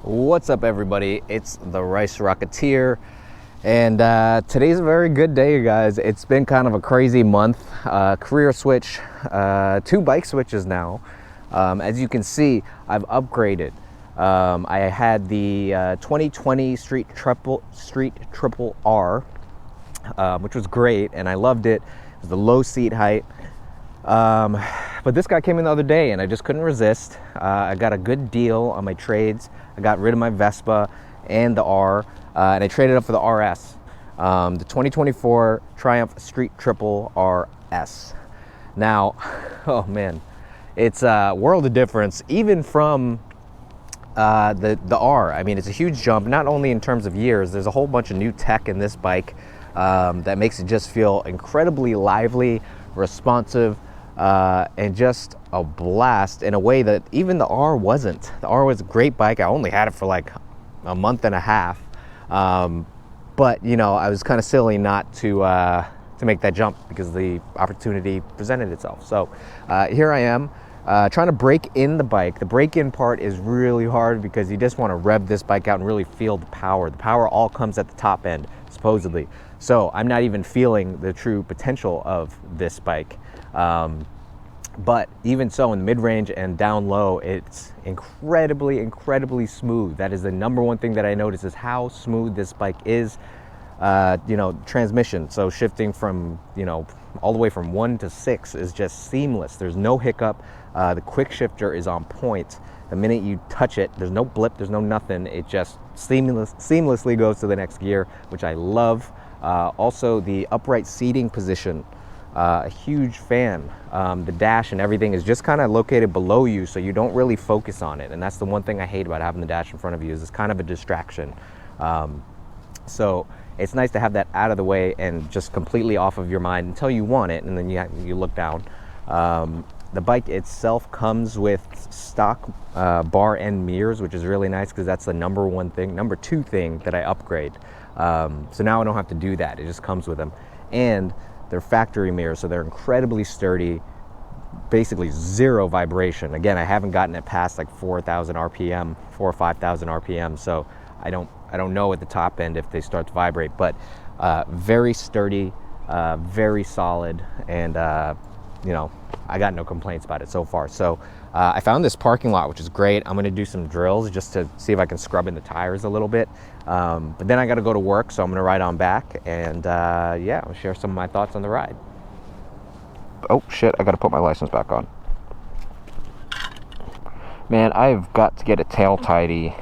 What's up, everybody? It's the Rice Rocketeer, and today's a very good day, you guys. It's been kind of a crazy month. Career switch, 2 bike switches now. As you can see, I've upgraded. I had the 2020 Street Triple R, which was great, and I loved it. It was the low seat height. But this guy came in the other day and I just couldn't resist. I got a good deal on my trades. I got rid of my Vespa and the R, and I traded up for the RS, the 2024 Triumph Street Triple RS. Now, oh man, it's a world of difference, even from the R. I mean, it's a huge jump, not only in terms of years. There's a whole bunch of new tech in this bike that makes it just feel incredibly lively, responsive, and just a blast in a way that even the R wasn't. The R was a great bike. I only had it for like a month and a half, but you know, I was kind of silly not to make that jump because the opportunity presented itself. So here I am trying to break in the bike. The break-in part is really hard because you just want to rev this bike out and really feel the power. The power all comes at the top end, supposedly. So I'm not even feeling the true potential of this bike. But even so, in the mid-range and down low, it's incredibly smooth. That is the number one thing that I notice, is how smooth this bike is. You know, transmission, so shifting from, you know, all the way from 1 to 6 is just seamless. There's no hiccup. The Quickshifter is on point. The minute you touch it, there's no blip, there's no nothing. It just seamlessly goes to the next gear, which I love. Also, the upright seating position, a huge fan. The dash and everything is just kind of located below you, so you don't really focus on it. And that's the one thing I hate about having the dash in front of you, is it's kind of a distraction. So it's nice to have that out of the way and just completely off of your mind until you want it, and then you look down. The bike itself comes with stock bar end mirrors, which is really nice because that's the number 2 thing that I upgrade. So now I don't have to do that. It just comes with them. And they're factory mirrors, so they're incredibly sturdy, basically 0 vibration. Again, I haven't gotten it past like 4,000 RPM, 4,000 or 5,000 RPM, so I don't know at the top end if they start to vibrate, but very sturdy, very solid, and you know, I got no complaints about it so far. So I found this parking lot, which is great. I'm gonna do some drills just to see if I can scrub in the tires a little bit. But then I gotta go to work, so I'm gonna ride on back, and yeah, I'll share some of my thoughts on the ride. Oh shit, I gotta put my license back on. Man, I've got to get a tail tidy.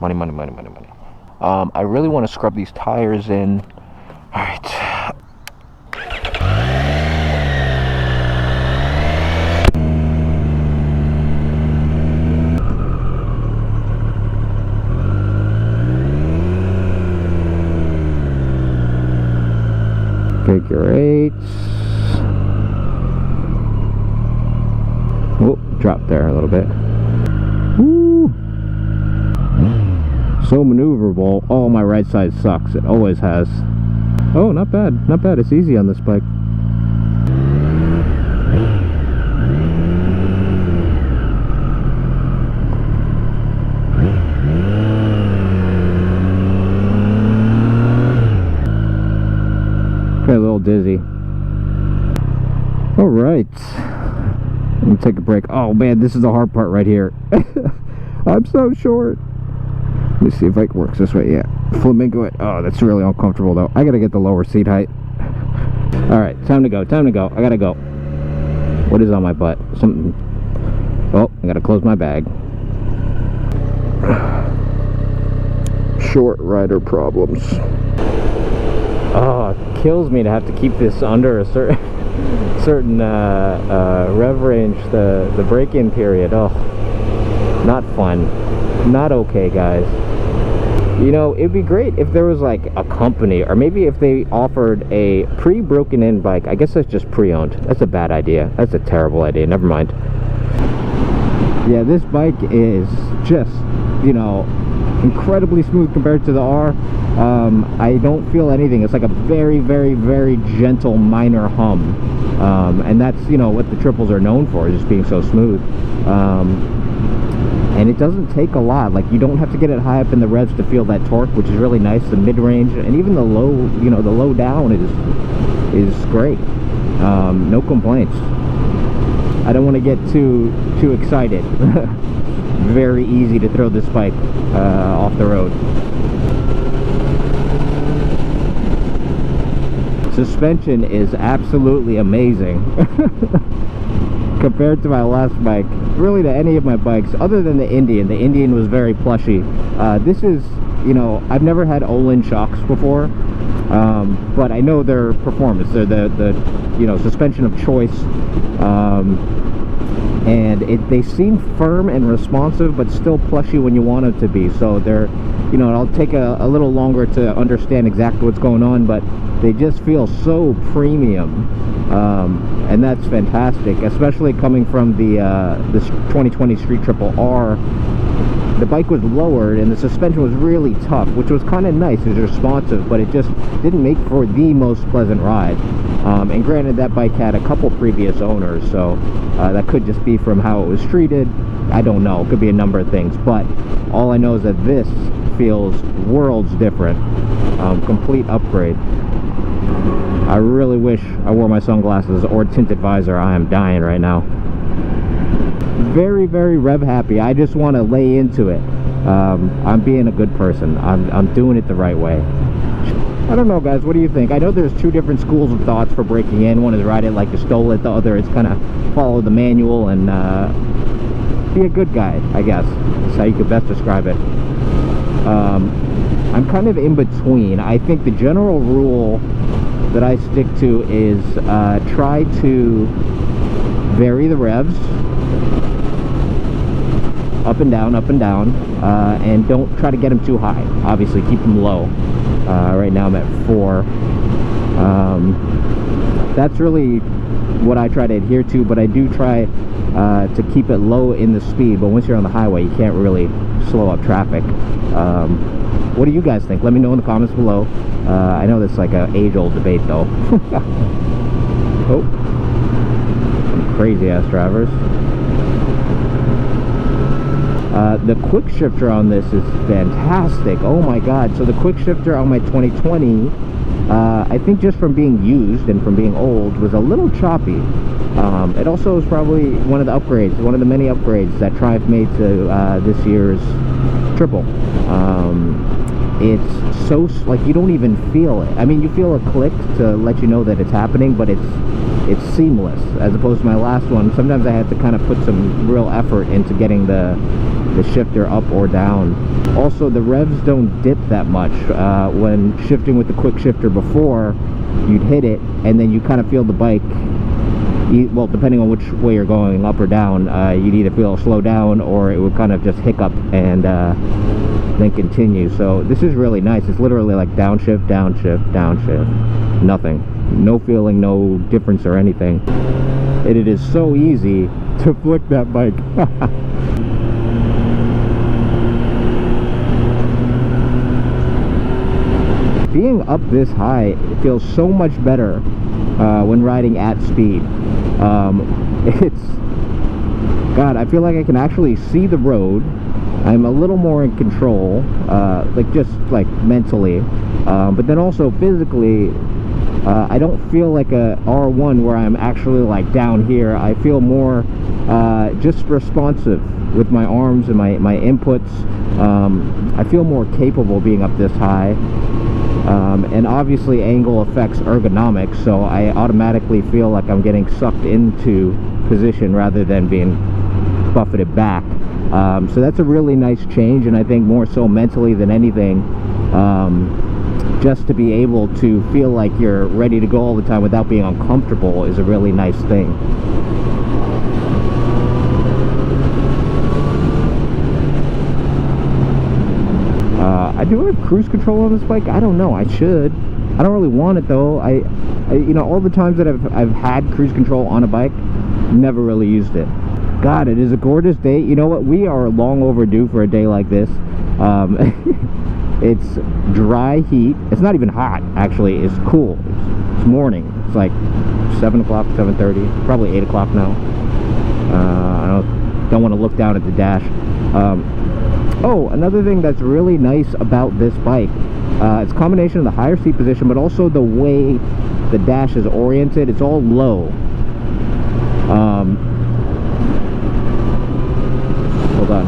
Money. I really want to scrub these tires in. All right. Figure 8s. Oh, dropped there a little bit. Woo! So maneuverable. Oh, my right side sucks. It always has. Oh, not bad. Not bad. It's easy on this bike. Got a little dizzy. All right. Let me take a break. Oh man, this is the hard part right here. I'm so short. Let me see if it works this way. Yeah, flamingo it. Oh, that's really uncomfortable though. I gotta get the lower seat height. All right, time to go. I gotta go. What is on my butt? Something. Oh, I gotta close my bag. Short rider problems. Oh, it kills me to have to keep this under a certain rev range, the break-in period. Oh, not fun. Not okay, guys. You know, it'd be great if there was like a company, or maybe if they offered a pre-broken in bike. I guess that's just pre-owned. That's a bad idea. That's a terrible idea. Never mind. Yeah, this bike is just, you know, incredibly smooth compared to the R. I don't feel anything. It's like a very gentle minor hum, and that's, you know, what the triples are known for, just being so smooth. and it doesn't take a lot. Like, you don't have to get it high up in the revs to feel that torque, which is really nice. The mid-range and even the low, you know, the low down is great. No complaints. I don't want to get too excited. Very easy to throw this bike off the road. Suspension is absolutely amazing compared to my last bike, really to any of my bikes other than the Indian. The Indian was very plushy. This is, you know, I've never had Olin shocks before, but I know their performance. They're the you know, suspension of choice, and they seem firm and responsive, but still plushy when you want them to be. So they're, you know, it'll take a little longer to understand exactly what's going on, but they just feel so premium, and that's fantastic, especially coming from the this 2020 Street Triple R. The bike was lowered and the suspension was really tough, which was kind of nice. It was responsive, but it just didn't make for the most pleasant ride. And granted, that bike had a couple previous owners, so that could just be from how it was treated. I don't know, it could be a number of things, but all I know is that this feels worlds different. Complete upgrade. I really wish I wore my sunglasses or tinted visor. I am dying right now. Very, very rev happy. I just want to lay into it. I'm being a good person. I'm doing it the right way. I don't know, guys, what do you think? I know there's two different schools of thoughts for breaking in. One is ride it like you stole it, the other is kind of follow the manual and be a good guy, I guess. That's how you could best describe it. I'm kind of in between. I think the general rule that I stick to is try to vary the revs up and down, and don't try to get them too high. Obviously, keep them low. Right now I'm at 4. That's really what I try to adhere to, but I do try to keep it low in the speed. But once you're on the highway, you can't really slow up traffic. What do you guys think? Let me know in the comments below. I know that's like an age-old debate, though. Oh, some crazy-ass drivers. The Quickshifter on this is fantastic. Oh my god. So the Quickshifter on my 2020, I think just from being used and from being old, was a little choppy. It also is probably one of the upgrades, one of the many upgrades that Triumph made to this year's Triple. It's so, like, you don't even feel it. I mean, you feel a click to let you know that it's happening, but it's seamless, as opposed to my last one. Sometimes I had to kind of put some real effort into getting the shifter up or down. Also, the revs don't dip that much. When shifting with the Quickshifter before, you'd hit it and then you kind of feel the bike, well, depending on which way you're going, up or down, you'd either feel slow down or it would kind of just hiccup and then continue. So this is really nice. It's literally like downshift, downshift, downshift. Nothing. No feeling, no difference or anything. And it is so easy to flick that bike. Being up this high, it feels so much better when riding at speed. God, I feel like I can actually see the road. I'm a little more in control, like just like mentally, but then also physically, I don't feel like a R1 where I'm actually like down here. I feel more just responsive with my arms and my inputs. I feel more capable being up this high. And obviously angle affects ergonomics, so I automatically feel like I'm getting sucked into position rather than being buffeted back. So that's a really nice change, and I think more so mentally than anything, just to be able to feel like you're ready to go all the time without being uncomfortable is a really nice thing. I do have cruise control on this bike. I don't know. I should. I don't really want it though. I you know, all the times that I've had cruise control on a bike, never really used it. God, it is a gorgeous day. You know what? We are long overdue for a day like this. It's dry heat. It's not even hot, actually. It's cool. It's morning. It's like 7 o'clock, 7:30, probably 8 o'clock now. I don't want to look down at the dash. Oh, another thing that's really nice about this bike, it's a combination of the higher seat position, but also the way the dash is oriented. It's all low. Hold on.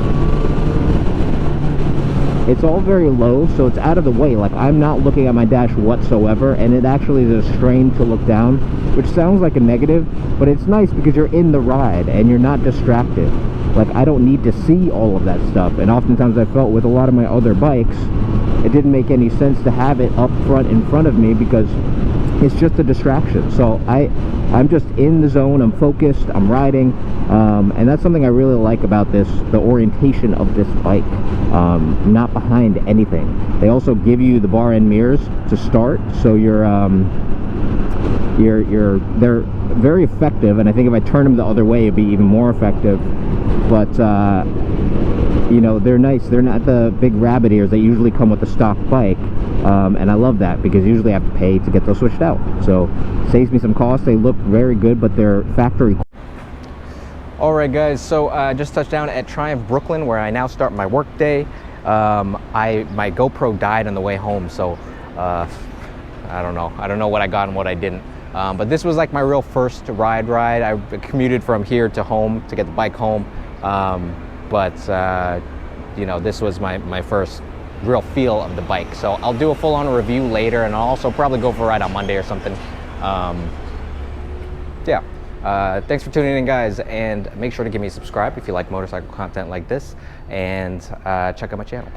It's all very low, so it's out of the way. Like, I'm not looking at my dash whatsoever, and it actually is a strain to look down, which sounds like a negative, but it's nice because you're in the ride and you're not distracted. Like, I don't need to see all of that stuff, and oftentimes I felt with a lot of my other bikes, it didn't make any sense to have it up front in front of me because it's just a distraction. So I'm just in the zone, I'm focused, I'm riding, and that's something I really like about this, the orientation of this bike. Not behind anything. They also give you the bar end mirrors to start, so they're very effective, and I think if I turn them the other way it'd be even more effective. But you know, they're nice. They're not the big rabbit ears that usually come with the stock bike, and I love that because usually I have to pay to get those switched out, so saves me some cost. They look very good, but they're factory. Alright guys, so I just touched down at Triumph Brooklyn, where I now start my work day. My GoPro died on the way home, so I don't know what I got and what I didn't. But this was like my real first ride. I commuted from here to home to get the bike home, you know, this was my first real feel of the bike. So I'll do a full-on review later, and I'll also probably go for a ride on Monday or something. Yeah. Thanks for tuning in, guys, and make sure to give me a subscribe if you like motorcycle content like this, and check out my channel.